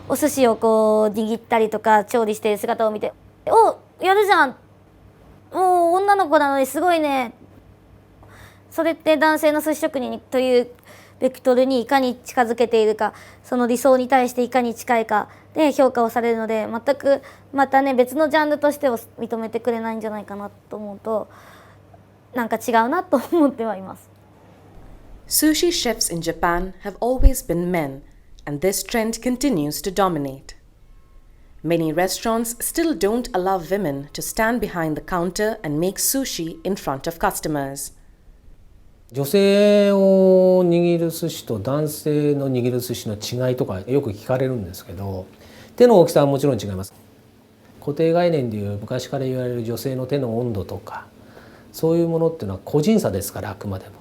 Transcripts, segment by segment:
お寿司をこう握ったりとか調理している姿を見て「お、やるじゃん、もう女の子なのにすごいね」。それって男性の寿司職人というベクトルにいかに近づけているか、その理想に対していかに近いかで評価をされるので、全くまたね別のジャンルとしては認めてくれないんじゃないかなと思うと、なんか違うなと思ってはいます。 Sushi chefs in Japan have always been men, and this trend continues to dominate. Many restaurants still don't allow women to stand behind the counter and make sushi in front of customers. 女性を握る寿司と男性の握る寿司の違いとかよく聞かれるんですけど、手の大きさはもちろん違います。固定概念でいう昔から言われる女性の手の温度とか、そういうものっていうのは個人差ですから、あくまでも。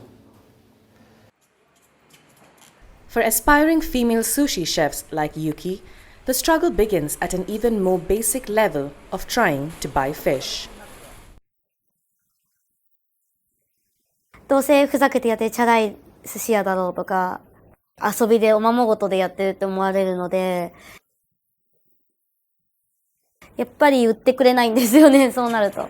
For aspiring female sushi chefs like Yuki, the struggle begins at an even more basic level of trying to buy fish. どうせふざけてやってチャラい寿司屋だろうとか、遊びでおままごとでやってるって思われるので、やっぱり売ってくれないんですよね、そうなると。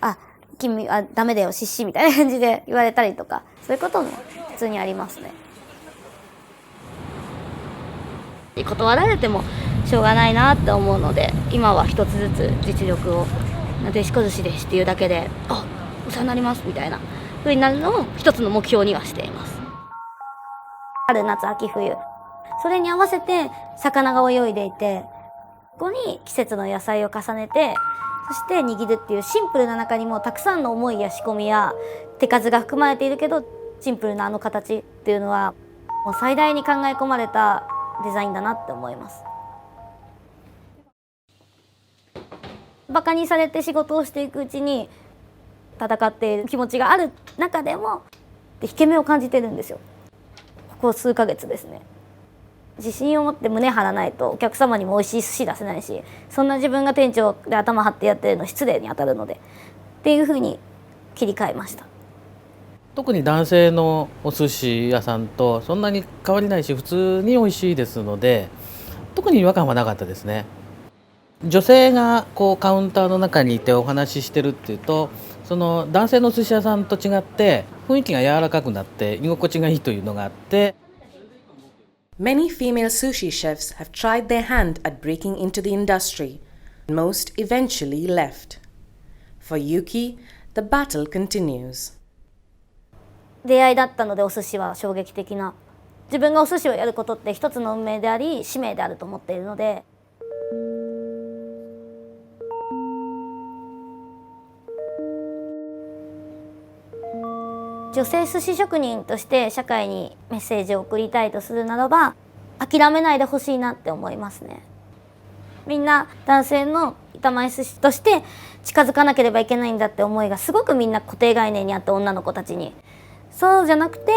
あ、君、ダメだよ、失神みたいな感じで言われたりとか、そういうことも普通にありますね。断られてもしょうがないなって思うので、今は一つずつ実力をなでしこ寿司ですっていうだけで、あ、お世話になりますみたいな風になるのを一つの目標にはしています。春夏秋冬、それに合わせて魚が泳いでいて、ここに季節の野菜を重ねて、そして握るっていうシンプルな中にもたくさんの思いや仕込みや手数が含まれているけど、シンプルなあの形っていうのはもう最大に考え込まれたデザインだなって思います。バカにされて仕事をしていくうちに戦っている気持ちがある中でも引け目を感じてるんですよ。ここ数ヶ月ですね。自信を持って胸張らないとお客様にも美味しい寿司出せないし、そんな自分が店長で頭張ってやってるの失礼に当たるのでっていうふうに切り替えました。特に男性のお寿司屋さんとそんなに変わりないし、普通に美味しいですので、特に違和感はなかったですね。女性がこうカウンターの中にいてお話ししてるっていうと、その男性の寿司屋さんと違って雰囲気が柔らかくなって居心地がいいというのがあって。 Many female sushi chefs have tried their hand at breaking into the industry. Most eventually left. For Yuki, the battle continues. 出会いだったので、お寿司は衝撃的な、自分がお寿司をやることって一つの運命であり使命であると思っているので、女性寿司職人として社会にメッセージを送りたいとするならば、諦めないでほしいなって思いますね。みんな男性の板前寿司として近づかなければいけないんだって思いがすごくみんな固定概念にあって、女の子たちに。そうじゃなくて、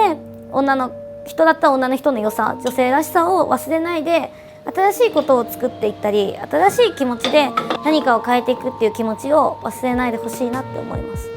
女の人だったら女の人の良さ、女性らしさを忘れないで、新しいことを作っていったり、新しい気持ちで何かを変えていくっていう気持ちを忘れないでほしいなって思います。